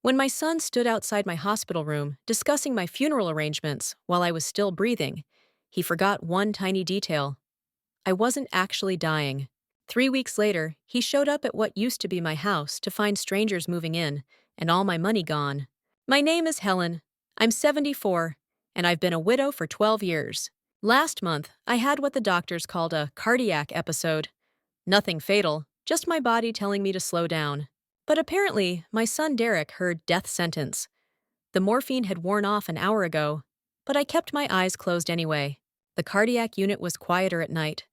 When my son stood outside my hospital room discussing my funeral arrangements while I was still breathing, he forgot one tiny detail. I wasn't actually dying. 3 weeks later, he showed up at what used to be my house to find strangers moving in and all my money gone. My name is Helen. I'm 74, and I've been a widow for 12 years. Last month, I had what the doctors called a cardiac episode. Nothing fatal, just my body telling me to slow down. But apparently, my son Derek heard death sentence. The morphine had worn off an hour ago, but I kept my eyes closed anyway. The cardiac unit was quieter at night,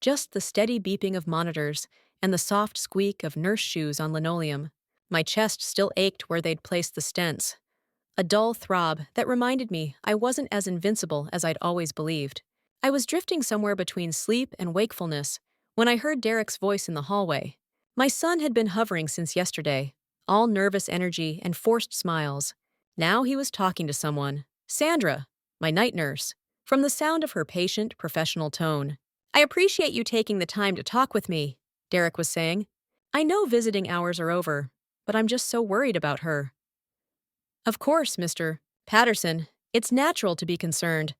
just the steady beeping of monitors and the soft squeak of nurse shoes on linoleum. My chest still ached where they'd placed the stents. A dull throb that reminded me I wasn't as invincible as I'd always believed. I was drifting somewhere between sleep and wakefulness when I heard Derek's voice in the hallway. My son had been hovering since yesterday, all nervous energy and forced smiles. Now he was talking to someone. Sandra, my night nurse. From the sound of her patient, professional tone. "I appreciate you taking the time to talk with me," Derek was saying. "I know visiting hours are over, but I'm just so worried about her." "Of course, Mr. Patterson. It's natural to be concerned."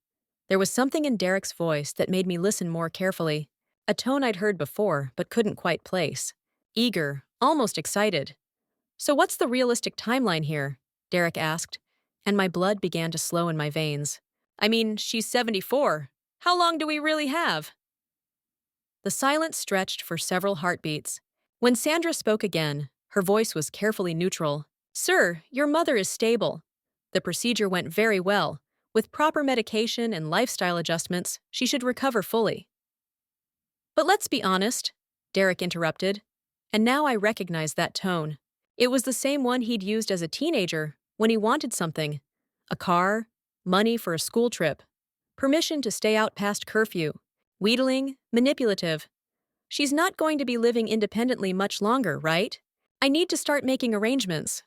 There was something in Derek's voice that made me listen more carefully, a tone I'd heard before but couldn't quite place. Eager, almost excited. "So what's the realistic timeline here?" Derek asked, and my blood began to slow in my veins. "I mean, she's 74. How long do we really have?" The silence stretched for several heartbeats. When Sandra spoke again, her voice was carefully neutral. "Sir, your mother is stable. The procedure went very well. With proper medication and lifestyle adjustments, she should recover fully." "But let's be honest," Derek interrupted, and now I recognized that tone. It was the same one he'd used as a teenager when he wanted something. A car, money for a school trip, permission to stay out past curfew. Wheedling, manipulative. "She's not going to be living independently much longer, right? I need to start making arrangements."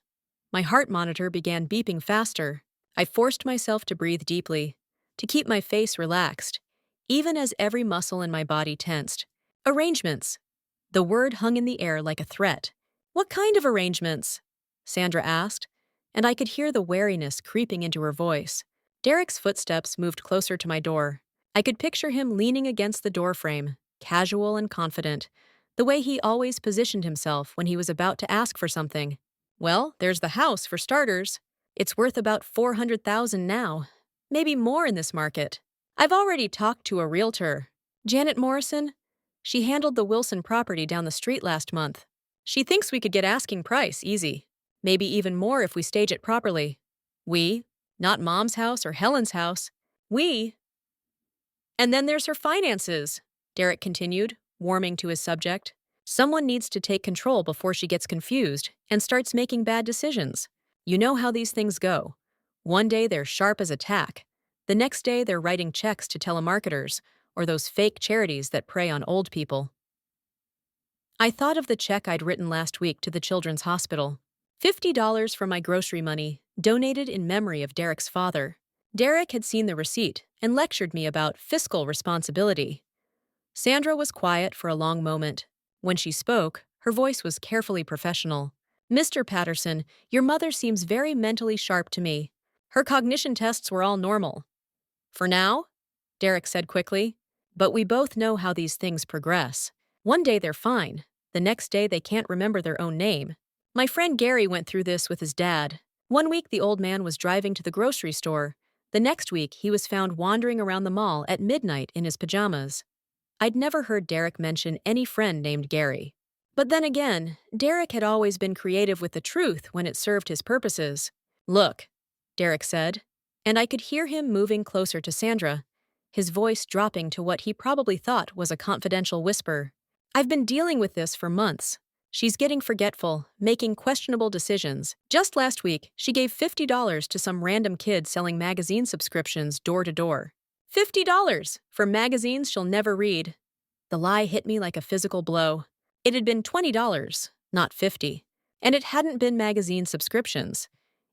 My heart monitor began beeping faster. I forced myself to breathe deeply, to keep my face relaxed, even as every muscle in my body tensed. Arrangements. The word hung in the air like a threat. "What kind of arrangements?" Sandra asked, and I could hear the wariness creeping into her voice. Derek's footsteps moved closer to my door. I could picture him leaning against the doorframe, casual and confident, the way he always positioned himself when he was about to ask for something. "Well, there's the house, for starters. It's worth about $400,000 now, maybe more in this market. I've already talked to a realtor. Janet Morrison. She handled the Wilson property down the street last month. She thinks we could get asking price, easy. Maybe even more if we stage it properly. We, not Mom's house or Helen's house. We. And then there's her finances," Derek continued, warming to his subject. "Someone needs to take control before she gets confused and starts making bad decisions. You know how these things go. One day they're sharp as a tack. The next day they're writing checks to telemarketers or those fake charities that prey on old people." I thought of the check I'd written last week to the Children's Hospital. $50 from my grocery money, donated in memory of Derek's father. Derek had seen the receipt and lectured me about fiscal responsibility. Sandra was quiet for a long moment. When she spoke, her voice was carefully professional. "Mr. Patterson, your mother seems very mentally sharp to me. Her cognition tests were all normal." "For now," Derek said quickly. "But we both know how these things progress. One day they're fine. The next day they can't remember their own name. My friend Gary went through this with his dad. One week the old man was driving to the grocery store. The next week he was found wandering around the mall at midnight in his pajamas." I'd never heard Derek mention any friend named Gary. But then again, Derek had always been creative with the truth when it served his purposes. "Look," Derek said, and I could hear him moving closer to Sandra, his voice dropping to what he probably thought was a confidential whisper. "I've been dealing with this for months. She's getting forgetful, making questionable decisions. Just last week, she gave $50 to some random kid selling magazine subscriptions door to door. $50 for magazines she'll never read." The lie hit me like a physical blow. It had been $20, not $50. And it hadn't been magazine subscriptions.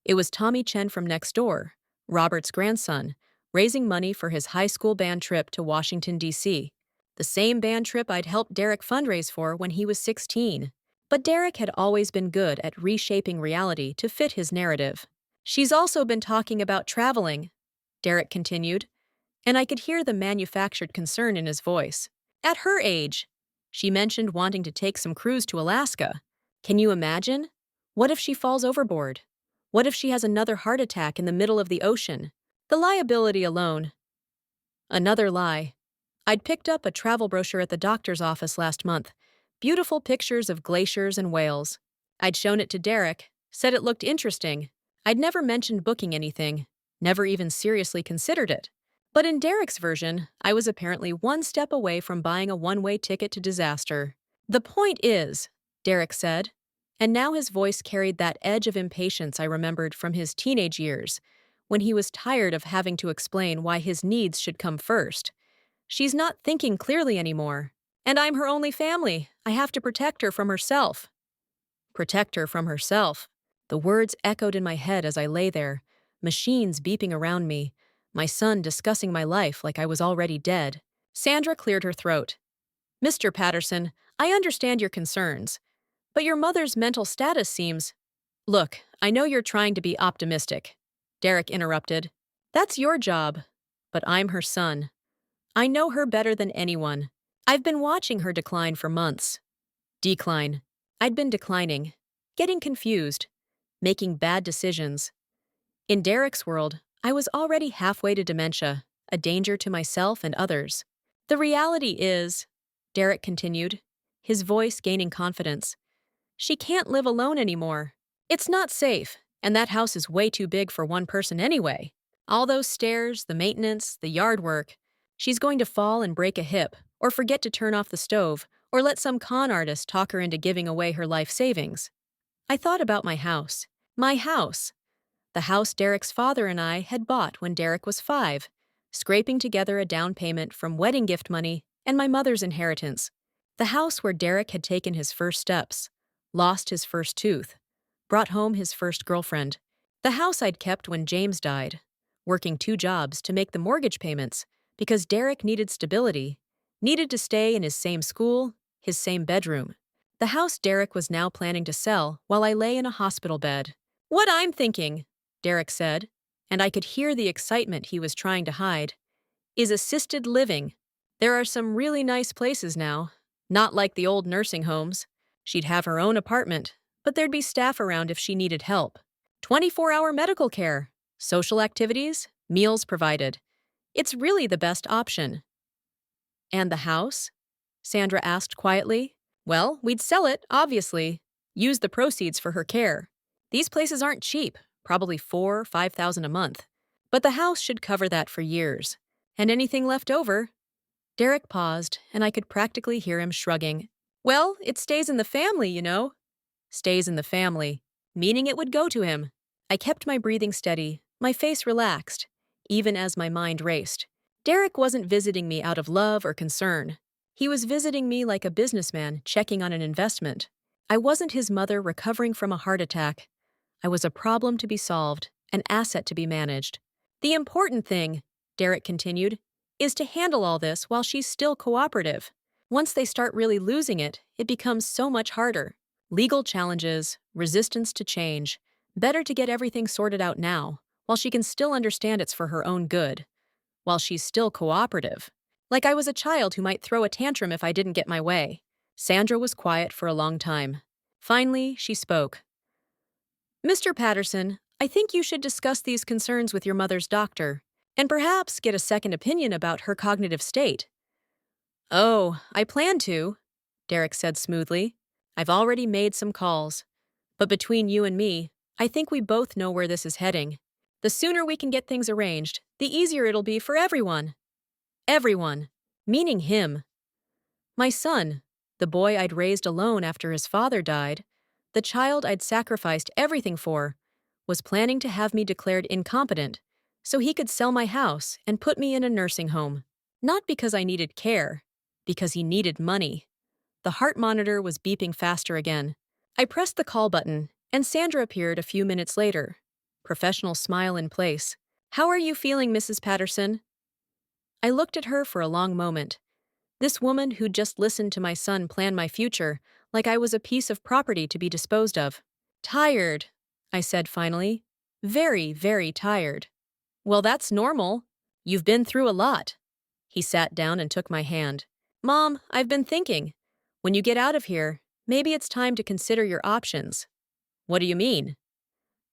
It was Tommy Chen from next door, Robert's grandson, raising money for his high school band trip to Washington, D.C. The same band trip I'd helped Derek fundraise for when he was 16. But Derek had always been good at reshaping reality to fit his narrative. She's also been talking about traveling, Derek continued, and I could hear the manufactured concern in his voice. At her age, she mentioned wanting to take some cruise to Alaska. Can you imagine? What if she falls overboard? What if she has another heart attack in the middle of the ocean? The liability alone. Another lie. I'd picked up a travel brochure at the doctor's office last month. Beautiful pictures of glaciers and whales. I'd shown it to Derek, said it looked interesting. I'd never mentioned booking anything, never even seriously considered it. But in Derek's version, I was apparently one step away from buying a one-way ticket to disaster. The point is, Derek said, and now his voice carried that edge of impatience I remembered from his teenage years, when he was tired of having to explain why his needs should come first. She's not thinking clearly anymore. And I'm her only family. I have to protect her from herself. Protect her from herself. The words echoed in my head as I lay there, machines beeping around me, my son discussing my life like I was already dead. Sandra cleared her throat. Mr. Patterson, I understand your concerns, but your mother's mental status seems… Look, I know you're trying to be optimistic, Derek interrupted. That's your job, but I'm her son. I know her better than anyone. I've been watching her decline for months. Decline. I'd been declining, getting confused, making bad decisions. In Derek's world, I was already halfway to dementia, a danger to myself and others. The reality is, Derek continued, his voice gaining confidence, she can't live alone anymore. It's not safe, and that house is way too big for one person anyway. All those stairs, the maintenance, the yard work. She's going to fall and break a hip, or forget to turn off the stove, or let some con artist talk her into giving away her life savings. I thought about my house. My house. The house Derek's father and I had bought when Derek was 5, scraping together a down payment from wedding gift money and my mother's inheritance. The house where Derek had taken his first steps, lost his first tooth, brought home his first girlfriend. The house I'd kept when James died, working 2 jobs to make the mortgage payments because Derek needed stability, needed to stay in his same school, his same bedroom. The house Derek was now planning to sell while I lay in a hospital bed. What I'm thinking, Derek said, and I could hear the excitement he was trying to hide, is assisted living. There are some really nice places now, not like the old nursing homes. She'd have her own apartment, but there'd be staff around if she needed help. 24-hour medical care, social activities, meals provided. It's really the best option. And the house? Sandra asked quietly. Well, we'd sell it, obviously. Use the proceeds for her care. These places aren't cheap, probably $4,000 or $5,000 a month. But the house should cover that for years. And anything left over… Derek paused, and I could practically hear him shrugging. Well, it stays in the family, you know. Stays in the family, meaning it would go to him. I kept my breathing steady, my face relaxed, even as my mind raced. Derek wasn't visiting me out of love or concern. He was visiting me like a businessman checking on an investment. I wasn't his mother recovering from a heart attack. I was a problem to be solved, an asset to be managed. The important thing, Derek continued, is to handle all this while she's still cooperative. Once they start really losing it, it becomes so much harder. Legal challenges, resistance to change. Better to get everything sorted out now, while she can still understand it's for her own good. While she's still cooperative. Like I was a child who might throw a tantrum if I didn't get my way. Sandra was quiet for a long time. Finally, she spoke. Mr. Patterson, I think you should discuss these concerns with your mother's doctor, and perhaps get a second opinion about her cognitive state. Oh, I plan to, Derek said smoothly. I've already made some calls. But between you and me, I think we both know where this is heading. The sooner we can get things arranged, the easier it'll be for everyone. Everyone, meaning him. My son, the boy I'd raised alone after his father died, the child I'd sacrificed everything for, was planning to have me declared incompetent so he could sell my house and put me in a nursing home. Not because I needed care, because he needed money. The heart monitor was beeping faster again. I pressed the call button, and Sandra appeared a few minutes later. Professional smile in place. How are you feeling, Mrs. Patterson? I looked at her for a long moment. This woman who'd just listened to my son plan my future like I was a piece of property to be disposed of. Tired, I said finally. Very, very tired. Well, that's normal. You've been through a lot. He sat down and took my hand. Mom, I've been thinking. When you get out of here, maybe it's time to consider your options. What do you mean?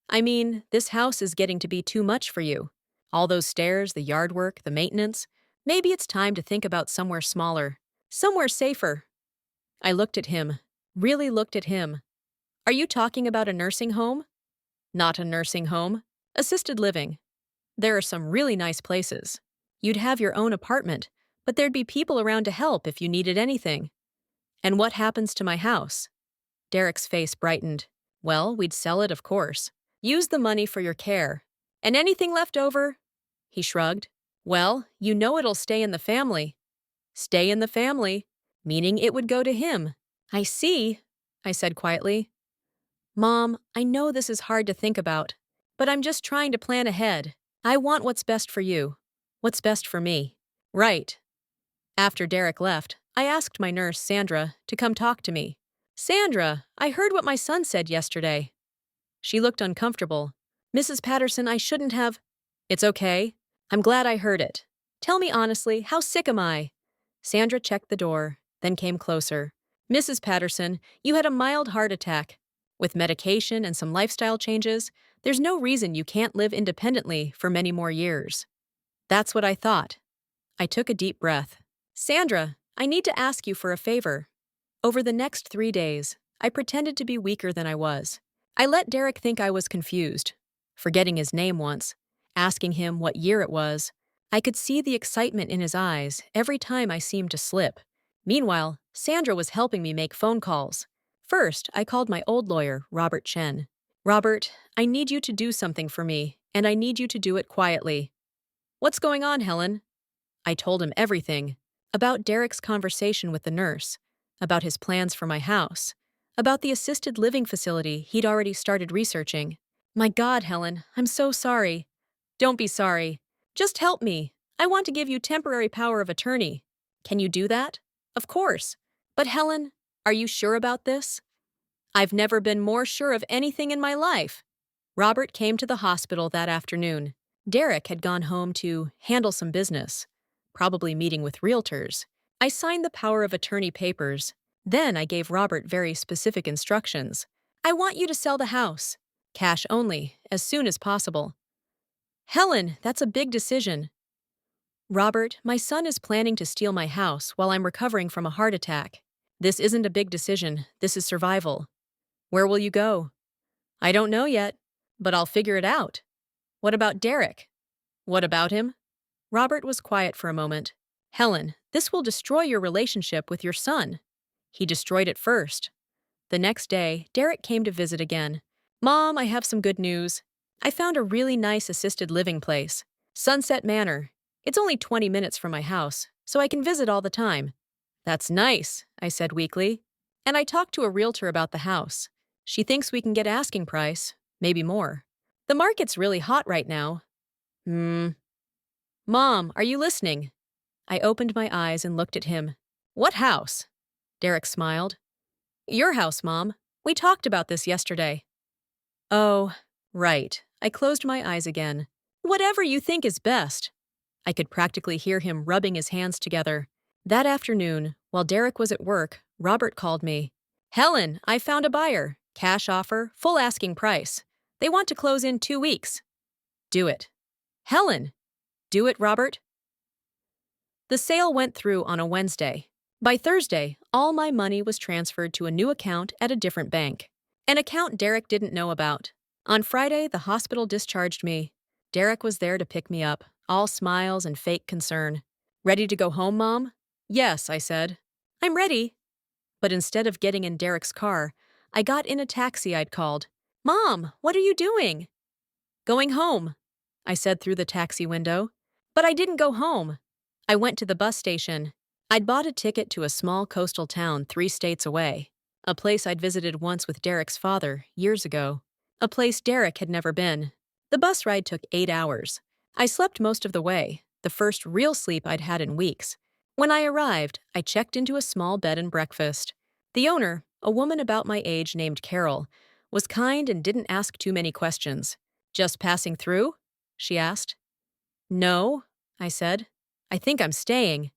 I mean, this house is getting to be too much for you. All those stairs, the yard work, the maintenance. Maybe it's time to think about somewhere smaller, somewhere safer. I looked at him, really looked at him. Are you talking about a nursing home? Not a nursing home. Assisted living. There are some really nice places. You'd have your own apartment, but there'd be people around to help if you needed anything. And what happens to my house? Derek's face brightened. Well, we'd sell it, of course. Use the money for your care. And anything left over? He shrugged. Well, you know it'll stay in the family. Stay in the family, meaning it would go to him. I see, I said quietly. Mom, I know this is hard to think about, but I'm just trying to plan ahead. I want what's best for you. What's best for me. Right. After Derek left, I asked my nurse, Sandra, to come talk to me. Sandra, I heard what my son said yesterday. She looked uncomfortable. Mrs. Patterson, I shouldn't have. It's okay. I'm glad I heard it. Tell me honestly, how sick am I? Sandra checked the door, then came closer. Mrs. Patterson, you had a mild heart attack. With medication and some lifestyle changes, there's no reason you can't live independently for many more years. That's what I thought. I took a deep breath. Sandra, I need to ask you for a favor. Over the next 3 days, I pretended to be weaker than I was. I let Derek think I was confused, forgetting his name once, asking him what year it was. I could see the excitement in his eyes every time I seemed to slip. Meanwhile, Sandra was helping me make phone calls. First, I called my old lawyer, Robert Chen. Robert, I need you to do something for me, and I need you to do it quietly. What's going on, Helen? I told him everything. About Derek's conversation with the nurse, about his plans for my house, about the assisted living facility he'd already started researching. My God, Helen, I'm so sorry. Don't be sorry. Just help me. I want to give you temporary power of attorney. Can you do that? Of course. But Helen, are you sure about this? I've never been more sure of anything in my life. Robert came to the hospital that afternoon. Derek had gone home to handle some business, probably meeting with realtors. I signed the power of attorney papers. Then I gave Robert very specific instructions. I want you to sell the house. Cash only, as soon as possible. Helen, that's a big decision. Robert, my son is planning to steal my house while I'm recovering from a heart attack. This isn't a big decision. This is survival. Where will you go? I don't know yet, but I'll figure it out. What about Derek? What about him? Robert was quiet for a moment. Helen, this will destroy your relationship with your son. He destroyed it first. The next day, Derek came to visit again. Mom, I have some good news. I found a really nice assisted living place. Sunset Manor. It's only 20 minutes from my house, so I can visit all the time. That's nice, I said weakly. And I talked to a realtor about the house. She thinks we can get asking price, maybe more. The market's really hot right now. Mom, are you listening? I opened my eyes and looked at him. What house? Derek smiled. Your house, Mom. We talked about this yesterday. Oh, right. I closed my eyes again. Whatever you think is best. I could practically hear him rubbing his hands together. That afternoon, while Derek was at work, Robert called me. Helen, I found a buyer. Cash offer, full asking price. They want to close in 2 weeks. Do it. Helen. Do it, Robert. The sale went through on a Wednesday. By Thursday, all my money was transferred to a new account at a different bank. An account Derek didn't know about. On Friday, the hospital discharged me. Derek was there to pick me up, all smiles and fake concern. Ready to go home, Mom? Yes, I said. I'm ready. But instead of getting in Derek's car, I got in a taxi I'd called. Mom, what are you doing? Going home, I said through the taxi window. But I didn't go home. I went to the bus station. I'd bought a ticket to a small coastal town 3 states away, a place I'd visited once with Derek's father years ago, a place Derek had never been. The bus ride took 8 hours. I slept most of the way, the first real sleep I'd had in weeks. When I arrived, I checked into a small bed and breakfast. The owner, a woman about my age named Carol, was kind and didn't ask too many questions. "Just passing through?" she asked. "No," I said. "I think I'm staying."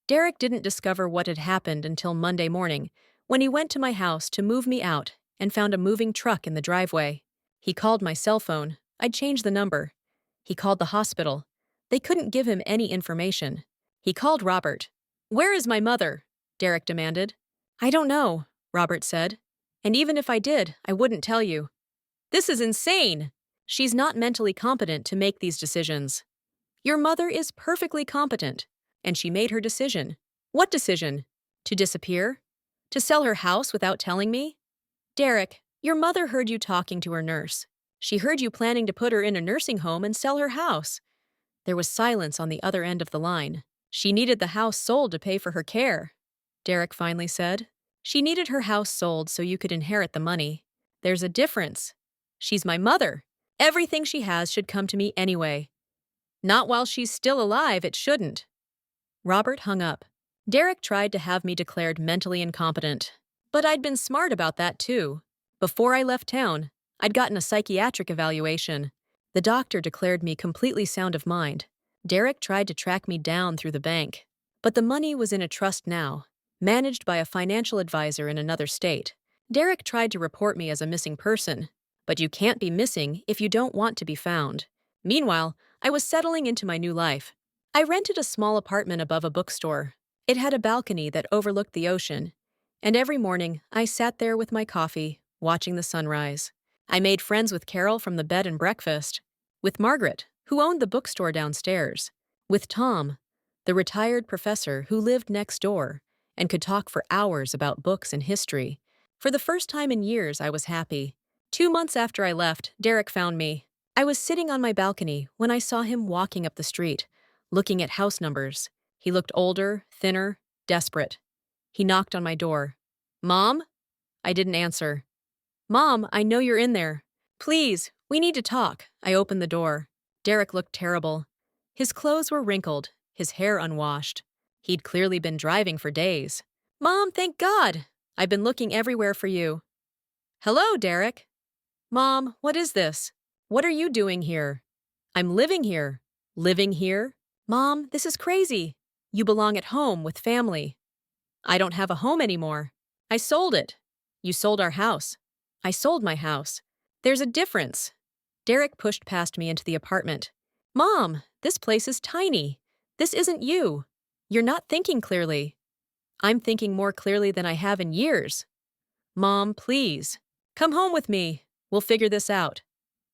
Derek didn't discover what had happened until Monday morning, when he went to my house to move me out and found a moving truck in the driveway. He called my cell phone. I'd changed the number. He called the hospital. They couldn't give him any information. He called Robert. "Where is my mother?" Derek demanded. "I don't know," Robert said. "And even if I did, I wouldn't tell you." "This is insane!" "She's not mentally competent to make these decisions." "Your mother is perfectly competent, and she made her decision." "What decision? To disappear? To sell her house without telling me?" "Derek, your mother heard you talking to her nurse. She heard you planning to put her in a nursing home and sell her house." There was silence on the other end of the line. "She needed the house sold to pay for her care," Derek finally said. "She needed her house sold so you could inherit the money. There's a difference. She's my mother. Everything she has should come to me anyway. Not while she's still alive, it shouldn't." Robert hung up. Derek tried to have me declared mentally incompetent, but I'd been smart about that too. Before I left town, I'd gotten a psychiatric evaluation. The doctor declared me completely sound of mind. Derek tried to track me down through the bank, but the money was in a trust now, managed by a financial advisor in another state. Derek tried to report me as a missing person, but you can't be missing if you don't want to be found. Meanwhile, I was settling into my new life. I rented a small apartment above a bookstore. It had a balcony that overlooked the ocean, and every morning I sat there with my coffee, watching the sunrise. I made friends with Carol from the bed and breakfast, with Margaret, who owned the bookstore downstairs, with Tom, the retired professor who lived next door and could talk for hours about books and history. For the first time in years, I was happy. 2 months after I left, Derek found me. I was sitting on my balcony when I saw him walking up the street, looking at house numbers. He looked older, thinner, desperate. He knocked on my door. "Mom?" I didn't answer. "Mom, I know you're in there. Please, we need to talk." I opened the door. Derek looked terrible. His clothes were wrinkled, his hair unwashed. He'd clearly been driving for days. "Mom, thank God! I've been looking everywhere for you." "Hello, Derek." "Mom, what is this? What are you doing here?" "I'm living here." "Living here?" "Mom, this is crazy. You belong at home with family." "I don't have a home anymore. I sold it." "You sold our house." "I sold my house." "There's a difference." Derek pushed past me into the apartment. "Mom, this place is tiny. This isn't you. You're not thinking clearly." "I'm thinking more clearly than I have in years." "Mom, please. Come home with me. We'll figure this out."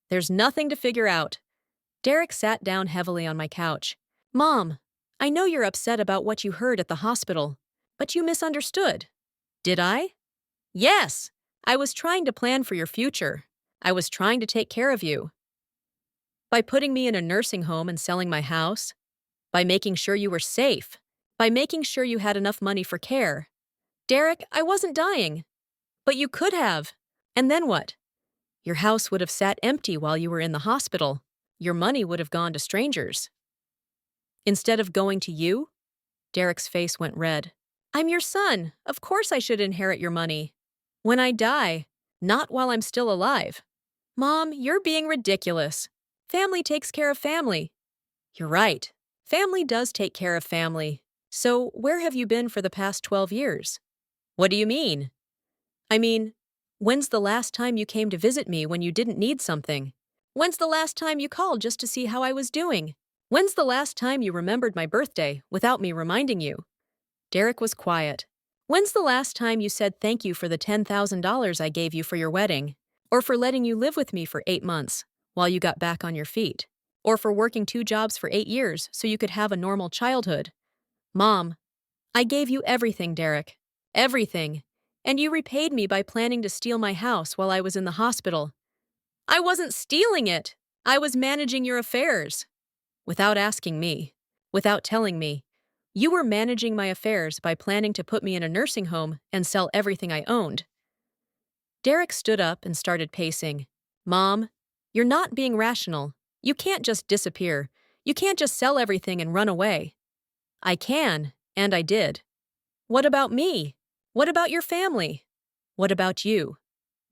"There's nothing to figure out." Derek sat down heavily on my couch. "Mom, I know you're upset about what you heard at the hospital, but you misunderstood." "Did I?" "Yes. I was trying to plan for your future. I was trying to take care of you. By putting me in a nursing home and selling my house. By making sure you were safe. By making sure you had enough money for care. Derek, I wasn't dying. But you could have. And then what? Your house would have sat empty while you were in the hospital. Your money would have gone to strangers. Instead of going to you?" Derek's face went red. "I'm your son. Of course I should inherit your money. When I die, not while I'm still alive." "Mom, you're being ridiculous. Family takes care of family." "You're right. Family does take care of family. So where have you been for the past 12 years? "What do you mean?" "I mean, when's the last time you came to visit me when you didn't need something? When's the last time you called just to see how I was doing? When's the last time you remembered my birthday without me reminding you?" Derek was quiet. "When's the last time you said thank you for the $10,000 I gave you for your wedding? Or for letting you live with me for 8 months while you got back on your feet? Or for working 2 jobs for 8 years so you could have a normal childhood?" "Mom, I gave you everything, Derek. Everything. And you repaid me by planning to steal my house while I was in the hospital." "I wasn't stealing it. I was managing your affairs." "Without asking me. Without telling me. You were managing my affairs by planning to put me in a nursing home and sell everything I owned." Derek stood up and started pacing. "Mom, you're not being rational. You can't just disappear. You can't just sell everything and run away." "I can, and I did." "What about me? What about your family? What about you?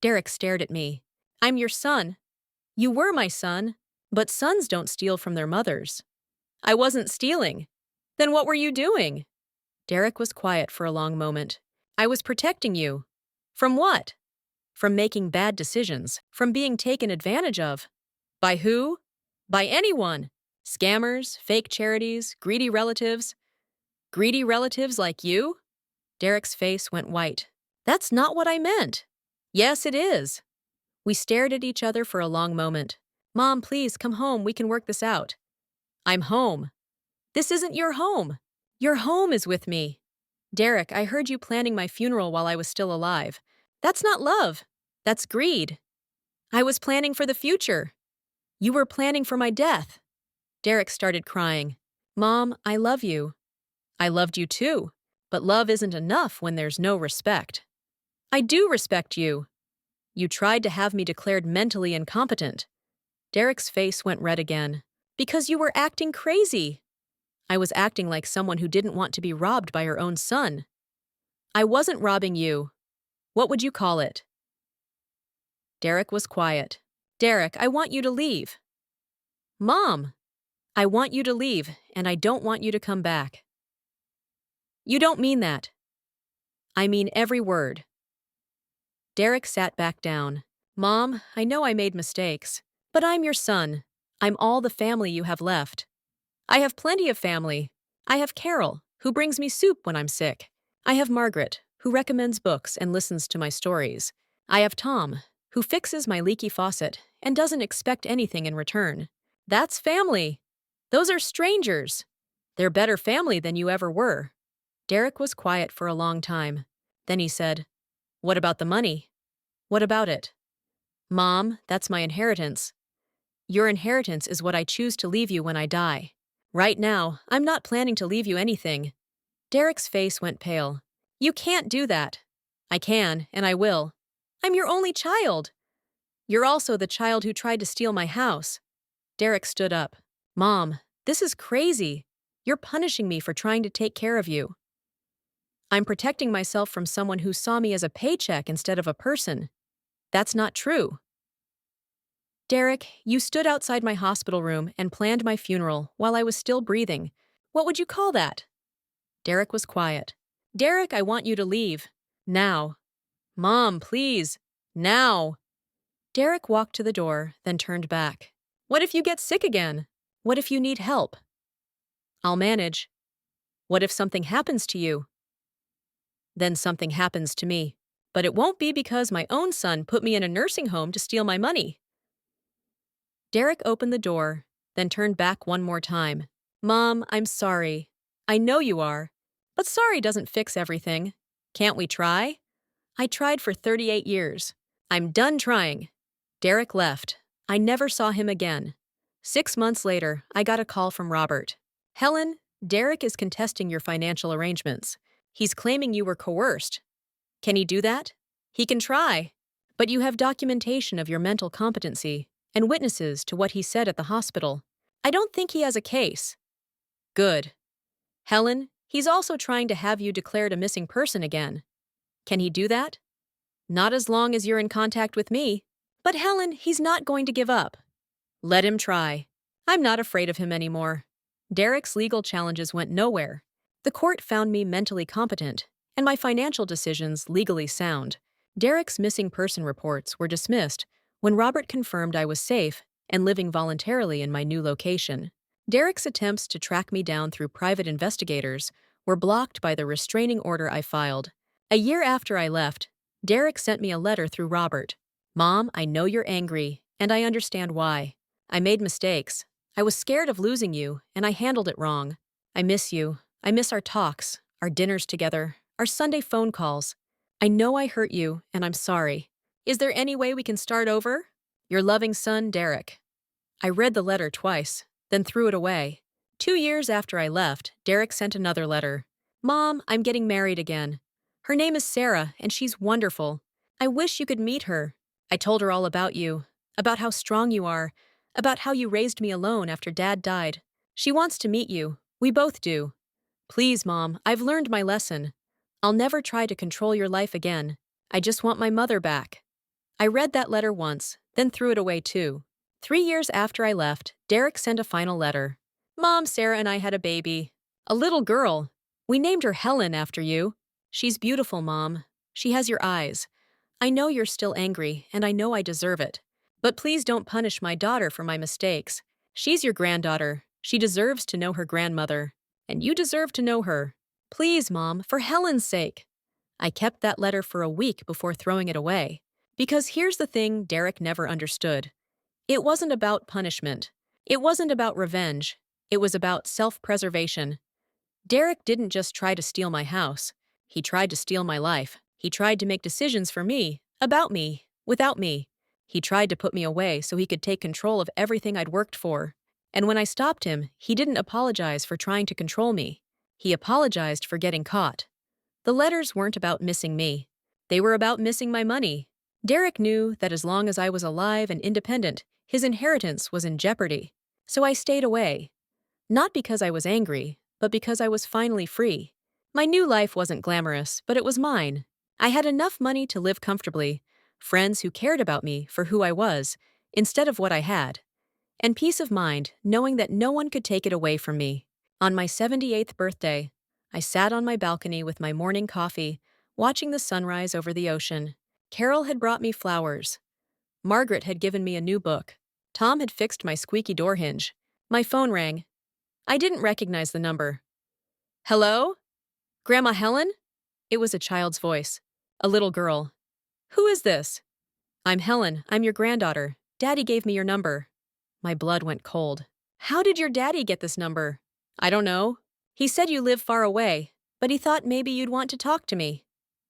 Derek stared at me. I'm your son. You were my son, but sons don't steal from their mothers. I wasn't stealing. Then what were you doing? Derek was quiet for a long moment. I was protecting you. From what? From making bad decisions, from being taken advantage of. By who? By anyone. Scammers, fake charities, greedy relatives. Greedy relatives like you? Derek's face went white. That's not what I meant. Yes, it is. We stared at each other for a long moment. Mom, please come home. We can work this out. I'm home. This isn't your home. Your home is with me. Derek, I heard you planning my funeral while I was still alive. That's not love. That's greed. I was planning for the future. You were planning for my death. Derek started crying. Mom, I love you. I loved you too. But love isn't enough when there's no respect. I do respect you. You tried to have me declared mentally incompetent. Derek's face went red again. Because you were acting crazy. I was acting like someone who didn't want to be robbed by her own son. I wasn't robbing you. What would you call it? Derek was quiet. Derek, I want you to leave. Mom, I want you to leave, and I don't want you to come back. You don't mean that. I mean every word. Derek sat back down. Mom, I know I made mistakes, but I'm your son. I'm all the family you have left. I have plenty of family. I have Carol, who brings me soup when I'm sick. I have Margaret, who recommends books and listens to my stories. I have Tom, who fixes my leaky faucet and doesn't expect anything in return. That's family. Those are strangers. They're better family than you ever were. Derek was quiet for a long time. Then he said, What about the money? What about it? Mom, that's my inheritance. Your inheritance is what I choose to leave you when I die. Right now, I'm not planning to leave you anything. Derek's face went pale. You can't do that. I can, and I will. I'm your only child. You're also the child who tried to steal my house. Derek stood up. Mom, this is crazy. You're punishing me for trying to take care of you. I'm protecting myself from someone who saw me as a paycheck instead of a person. That's not true. Derek, you stood outside my hospital room and planned my funeral while I was still breathing. What would you call that? Derek was quiet. Derek, I want you to leave. Now. Mom, please. Now. Derek walked to the door, then turned back. What if you get sick again? What if you need help? I'll manage. What if something happens to you? Then something happens to me. But it won't be because my own son put me in a nursing home to steal my money. Derek opened the door, then turned back one more time. Mom, I'm sorry. I know you are. But sorry doesn't fix everything. Can't we try? I tried for 38 years. I'm done trying. Derek left. I never saw him again. 6 months later, I got a call from Robert. Helen, Derek is contesting your financial arrangements. He's claiming you were coerced. Can he do that? He can try. But you have documentation of your mental competency and witnesses to what he said at the hospital. I don't think he has a case. Good. Helen, he's also trying to have you declared a missing person again. Can he do that? Not as long as you're in contact with me. But Helen, he's not going to give up. Let him try. I'm not afraid of him anymore. Derek's legal challenges went nowhere. The court found me mentally competent, and my financial decisions legally sound. Derek's missing person reports were dismissed when Robert confirmed I was safe and living voluntarily in my new location. Derek's attempts to track me down through private investigators were blocked by the restraining order I filed. A year after I left, Derek sent me a letter through Robert. Mom, I know you're angry, and I understand why. I made mistakes. I was scared of losing you, and I handled it wrong. I miss you. I miss our talks, our dinners together, our Sunday phone calls. I know I hurt you, and I'm sorry. Is there any way we can start over? Your loving son, Derek. I read the letter twice, then threw it away. 2 years after I left, Derek sent another letter. Mom, I'm getting married again. Her name is Sarah, and she's wonderful. I wish you could meet her. I told her all about you, about how strong you are, about how you raised me alone after Dad died. She wants to meet you. We both do. Please, Mom, I've learned my lesson. I'll never try to control your life again. I just want my mother back. I read that letter once, then threw it away too. 3 years after I left, Derek sent a final letter. Mom, Sarah, and I had a baby. A little girl. We named her Helen after you. She's beautiful, Mom. She has your eyes. I know you're still angry, and I know I deserve it. But please don't punish my daughter for my mistakes. She's your granddaughter. She deserves to know her grandmother. And you deserve to know her. Please, Mom, for Helen's sake. I kept that letter for a week before throwing it away. Because here's the thing Derek never understood. It wasn't about punishment. It wasn't about revenge. It was about self-preservation. Derek didn't just try to steal my house. He tried to steal my life. He tried to make decisions for me, about me, without me. He tried to put me away so he could take control of everything I'd worked for. And when I stopped him, he didn't apologize for trying to control me. He apologized for getting caught. The letters weren't about missing me. They were about missing my money. Derek knew that as long as I was alive and independent, his inheritance was in jeopardy. So I stayed away. Not because I was angry, but because I was finally free. My new life wasn't glamorous, but it was mine. I had enough money to live comfortably, friends who cared about me for who I was, instead of what I had, and peace of mind knowing that no one could take it away from me. On my 78th birthday, I sat on my balcony with my morning coffee, watching the sunrise over the ocean. Carol had brought me flowers. Margaret had given me a new book. Tom had fixed my squeaky door hinge. My phone rang. I didn't recognize the number. Hello? Grandma Helen? It was a child's voice. A little girl. Who is this? I'm Helen. I'm your granddaughter. Daddy gave me your number. My blood went cold. How did your daddy get this number? I don't know. He said you live far away, but he thought maybe you'd want to talk to me.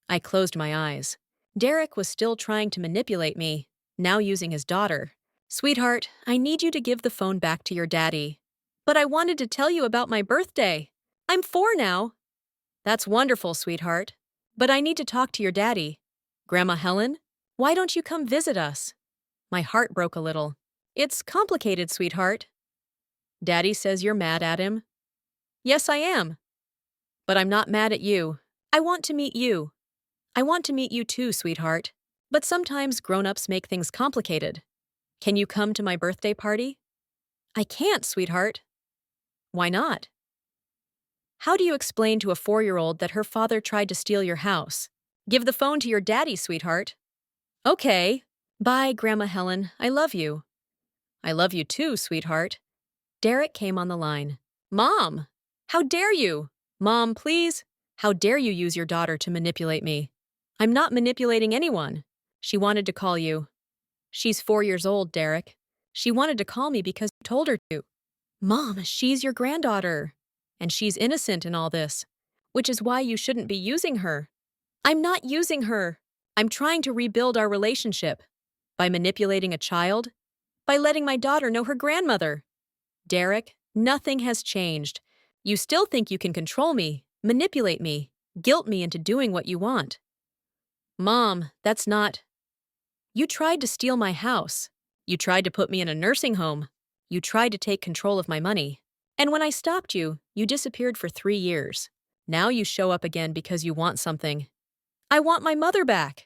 I closed my eyes. Derek was still trying to manipulate me, now using his daughter. Sweetheart, I need you to give the phone back to your daddy. But I wanted to tell you about my birthday. I'm 4 now. That's wonderful, sweetheart. But I need to talk to your daddy. Grandma Helen, why don't you come visit us? My heart broke a little. It's complicated, sweetheart. Daddy says you're mad at him. Yes, I am. But I'm not mad at you. I want to meet you. I want to meet you too, sweetheart. But sometimes grown-ups make things complicated. Can you come to my birthday party? I can't, sweetheart. Why not? How do you explain to a 4-year-old that her father tried to steal your house? Give the phone to your daddy, sweetheart. Okay. Bye, Grandma Helen. I love you. I love you too, sweetheart. Derek came on the line. Mom! How dare you? Mom, please. How dare you use your daughter to manipulate me? I'm not manipulating anyone. She wanted to call you. She's 4 years old, Derek. She wanted to call me because you told her to. Mom, she's your granddaughter. And she's innocent in all this, which is why you shouldn't be using her. I'm not using her. I'm trying to rebuild our relationship. By manipulating a child? By letting my daughter know her grandmother. Derek, nothing has changed. You still think you can control me, manipulate me, guilt me into doing what you want. Mom, that's not... You tried to steal my house. You tried to put me in a nursing home. You tried to take control of my money. And when I stopped you, you disappeared for 3 years. Now you show up again because you want something. I want my mother back.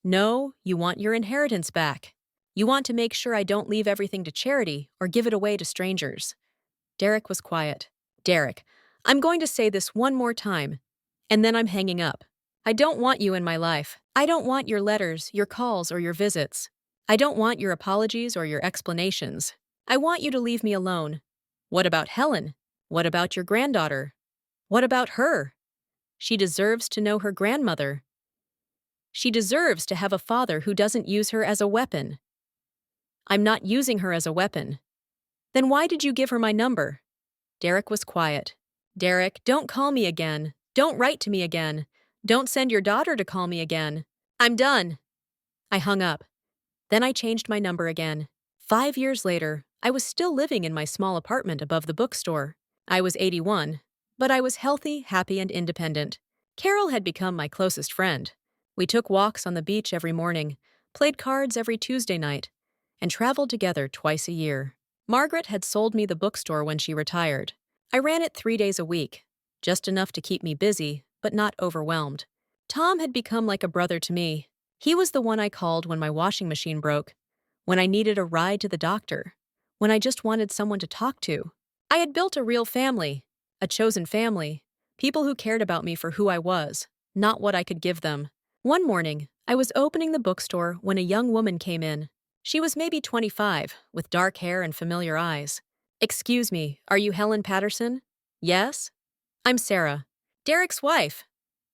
No, you want your inheritance back. You want to make sure I don't leave everything to charity or give it away to strangers. Derek was quiet. Derek, I'm going to say this one more time, and then I'm hanging up. I don't want you in my life. I don't want your letters, your calls, or your visits. I don't want your apologies or your explanations. I want you to leave me alone. What about Helen? What about your granddaughter? What about her? She deserves to know her grandmother. She deserves to have a father who doesn't use her as a weapon. I'm not using her as a weapon. Then why did you give her my number? Derek was quiet. Derek, don't call me again. Don't write to me again. Don't send your daughter to call me again. I'm done. I hung up. Then I changed my number again. 5 years later, I was still living in my small apartment above the bookstore. I was 81, but I was healthy, happy, and independent. Carol had become my closest friend. We took walks on the beach every morning, played cards every Tuesday night, and traveled together twice a year. Margaret had sold me the bookstore when she retired. I ran it 3 days a week, just enough to keep me busy, but not overwhelmed. Tom had become like a brother to me. He was the one I called when my washing machine broke, when I needed a ride to the doctor, when I just wanted someone to talk to. I had built a real family, a chosen family, people who cared about me for who I was, not what I could give them. One morning, I was opening the bookstore when a young woman came in. She was maybe 25, with dark hair and familiar eyes. "Excuse me, are you Helen Patterson?" "Yes?" "I'm Sarah. Derek's wife."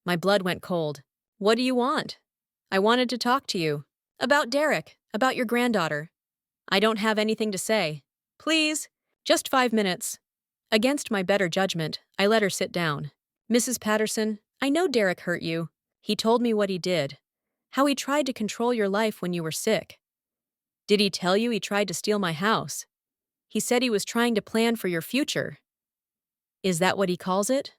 My blood went cold. "What do you want?" "I wanted to talk to you. About Derek, about your granddaughter." "I don't have anything to say." "Please, just 5 minutes." Against my better judgment, I let her sit down. "Mrs. Patterson, I know Derek hurt you. He told me what he did. How he tried to control your life when you were sick." "Did he tell you he tried to steal my house?" "He said he was trying to plan for your future." "Is that what he calls it?"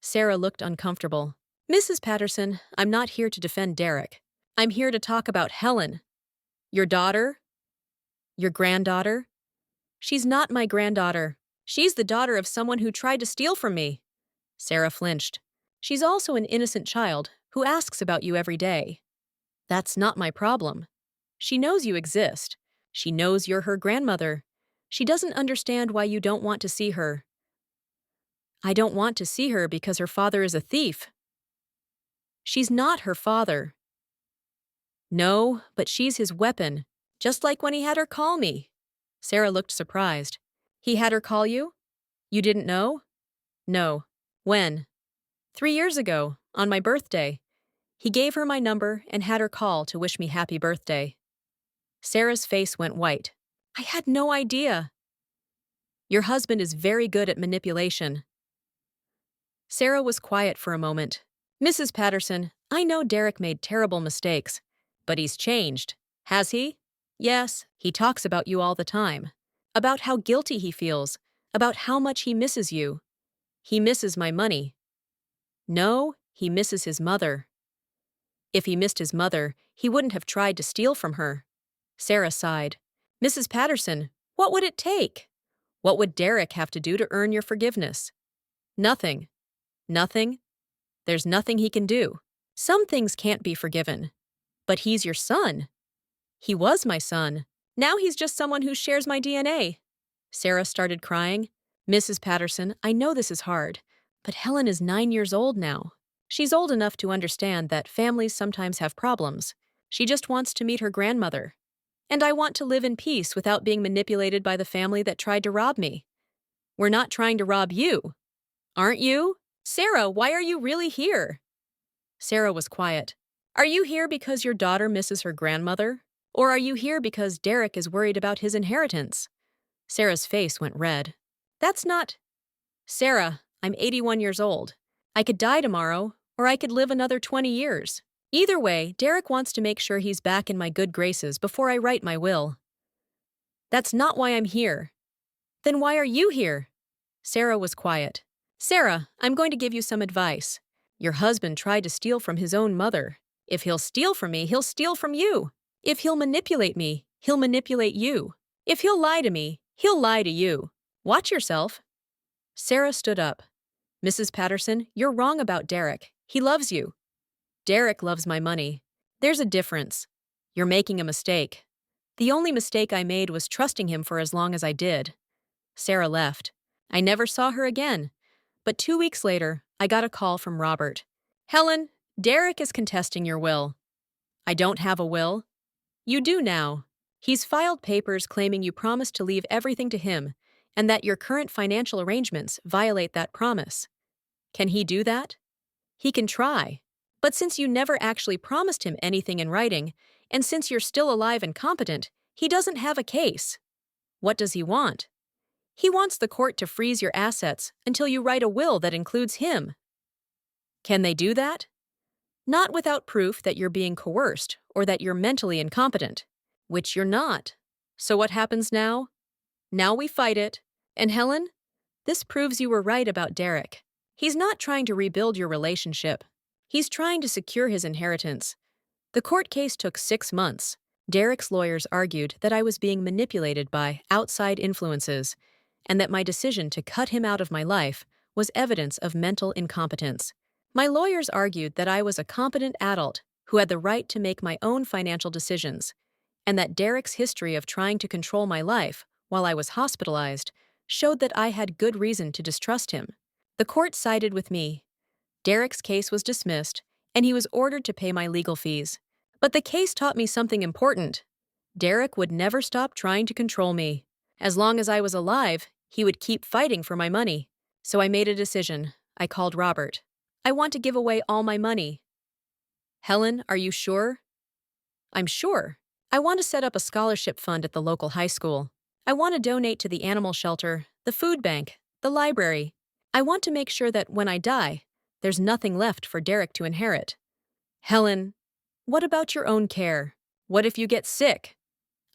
Sarah looked uncomfortable. "Mrs. Patterson, I'm not here to defend Derek. I'm here to talk about Helen." "Your daughter? Your granddaughter?" "She's not my granddaughter. She's the daughter of someone who tried to steal from me." Sarah flinched. "She's also an innocent child who asks about you every day." "That's not my problem. She knows you exist. She knows you're her grandmother. She doesn't understand why you don't want to see her." "I don't want to see her because her father is a thief." "She's not her father." "No, but she's his weapon, just like when he had her call me." Sarah looked surprised. "He had her call you? You didn't know?" "No." "When?" "3 years ago, on my birthday. He gave her my number and had her call to wish me happy birthday." Sarah's face went white. "I had no idea." "Your husband is very good at manipulation." Sarah was quiet for a moment. "Mrs. Patterson, I know Derek made terrible mistakes, but he's changed. Has he?" "Yes, he talks about you all the time. About how guilty he feels, about how much he misses you." "He misses my money." "No, he misses his mother." "If he missed his mother, he wouldn't have tried to steal from her." Sarah sighed. "Mrs. Patterson, what would it take? What would Derek have to do to earn your forgiveness?" "Nothing." "Nothing?" "There's nothing he can do. Some things can't be forgiven." "But he's your son." "He was my son. Now he's just someone who shares my DNA." Sarah started crying. "Mrs. Patterson, I know this is hard, but Helen is 9 years old now. She's old enough to understand that families sometimes have problems. She just wants to meet her grandmother. And I want to live in peace without being manipulated by the family that tried to rob me." "We're not trying to rob you." "Aren't you? Sarah, why are you really here?" Sarah was quiet. "Are you here because your daughter misses her grandmother? Or are you here because Derek is worried about his inheritance?" Sarah's face went red. "That's not—" "Sarah, I'm 81 years old. I could die tomorrow, or I could live another 20 years. Either way, Derek wants to make sure he's back in my good graces before I write my will." "That's not why I'm here." "Then why are you here?" Sarah was quiet. "Sarah, I'm going to give you some advice. Your husband tried to steal from his own mother. If he'll steal from me, he'll steal from you. If he'll manipulate me, he'll manipulate you. If he'll lie to me, he'll lie to you. Watch yourself." Sarah stood up. "Mrs. Patterson, you're wrong about Derek. He loves you." "Derek loves my money. There's a difference. You're making a mistake." "The only mistake I made was trusting him for as long as I did." Sarah left. I never saw her again. But 2 weeks later, I got a call from Robert. "Helen, Derek is contesting your will." "I don't have a will." "You do now. He's filed papers claiming you promised to leave everything to him and that your current financial arrangements violate that promise." "Can he do that?" "He can try. But since you never actually promised him anything in writing, and since you're still alive and competent, he doesn't have a case." "What does he want?" "He wants the court to freeze your assets until you write a will that includes him." "Can they do that?" "Not without proof that you're being coerced or that you're mentally incompetent." "Which you're not. So what happens now?" "Now we fight it. And Helen, this proves you were right about Derek. He's not trying to rebuild your relationship. He's trying to secure his inheritance. The court case took 6 months. Derek's lawyers argued that I was being manipulated by outside influences and that my decision to cut him out of my life was evidence of mental incompetence. My lawyers argued that I was a competent adult who had the right to make my own financial decisions, and that Derek's history of trying to control my life while I was hospitalized showed that I had good reason to distrust him. The court sided with me. Derek's case was dismissed, and he was ordered to pay my legal fees. But the case taught me something important. Derek would never stop trying to control me. As long as I was alive, he would keep fighting for my money. So I made a decision. I called Robert. I want to give away all my money. Helen, are you sure? I'm sure. I want to set up a scholarship fund at the local high school. I want to donate to the animal shelter, the food bank, the library. I want to make sure that when I die, there's nothing left for Derek to inherit. Helen, what about your own care? What if you get sick?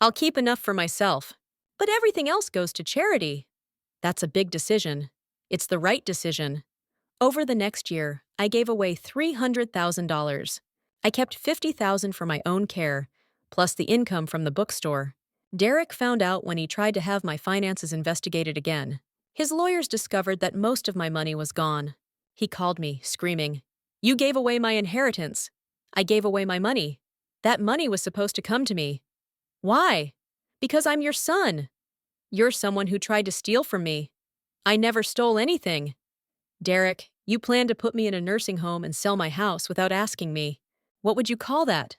I'll keep enough for myself. But everything else goes to charity. That's a big decision. It's the right decision. Over the next year, I gave away $300,000. I kept $50,000 for my own care, plus the income from the bookstore. Derek found out when he tried to have my finances investigated again. His lawyers discovered that most of my money was gone. He called me, screaming, "You gave away my inheritance. I gave away my money. That money was supposed to come to me. Why? Because I'm your son. You're someone who tried to steal from me. I never stole anything. Derek, you planned to put me in a nursing home and sell my house without asking me. What would you call that?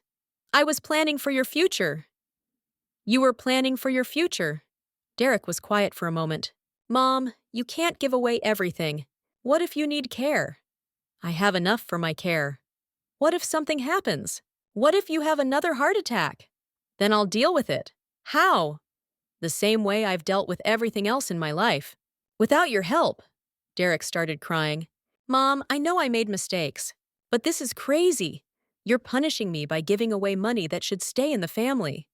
I was planning for your future." You were planning for your future. Derek was quiet for a moment. Mom, you can't give away everything. What if you need care? I have enough for my care. What if something happens? What if you have another heart attack? Then I'll deal with it. How? The same way I've dealt with everything else in my life. Without your help. Derek started crying. Mom, I know I made mistakes, but this is crazy. You're punishing me by giving away money that should stay in the family.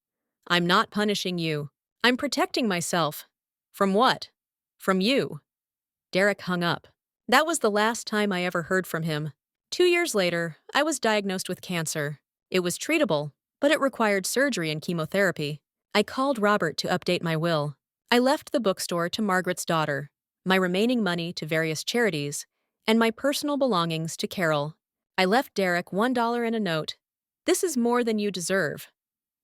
I'm not punishing you. I'm protecting myself. From what? From you. Derek hung up. That was the last time I ever heard from him. 2 years later, I was diagnosed with cancer. It was treatable, but it required surgery and chemotherapy. I called Robert to update my will. I left the bookstore to Margaret's daughter, my remaining money to various charities, and my personal belongings to Carol. I left Derek $1 and a note. This is more than you deserve.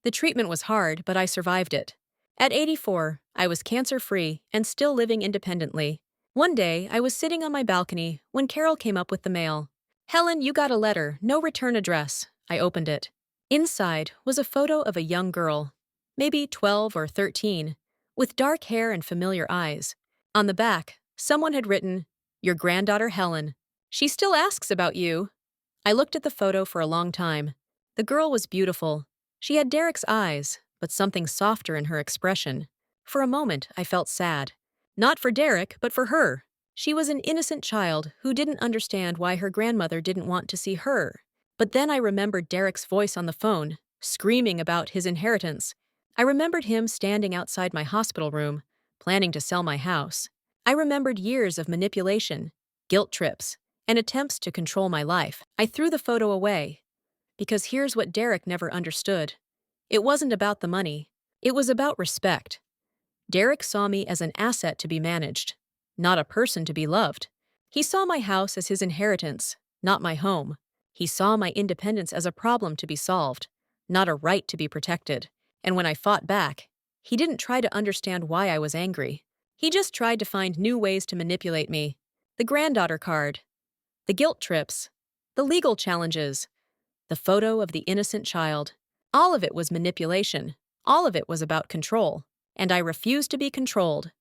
The treatment was hard, but I survived it. At 84, I was cancer-free and still living independently. One day, I was sitting on my balcony when Carol came up with the mail. Helen, you got a letter, no return address. I opened it. Inside was a photo of a young girl, maybe 12 or 13, with dark hair and familiar eyes. On the back, someone had written, "Your granddaughter Helen. She still asks about you." I looked at the photo for a long time. The girl was beautiful. She had Derek's eyes, but something softer in her expression. For a moment, I felt sad. Not for Derek, but for her. She was an innocent child who didn't understand why her grandmother didn't want to see her. But then I remembered Derek's voice on the phone, screaming about his inheritance. I remembered him standing outside my hospital room, planning to sell my house. I remembered years of manipulation, guilt trips, and attempts to control my life. I threw the photo away. Because here's what Derek never understood. It wasn't about the money. It was about respect. Derek saw me as an asset to be managed, not a person to be loved. He saw my house as his inheritance, not my home. He saw my independence as a problem to be solved, not a right to be protected. And when I fought back, he didn't try to understand why I was angry. He just tried to find new ways to manipulate me. The granddaughter card, the guilt trips, the legal challenges, the photo of the innocent child. All of it was manipulation. All of it was about control. And I refused to be controlled.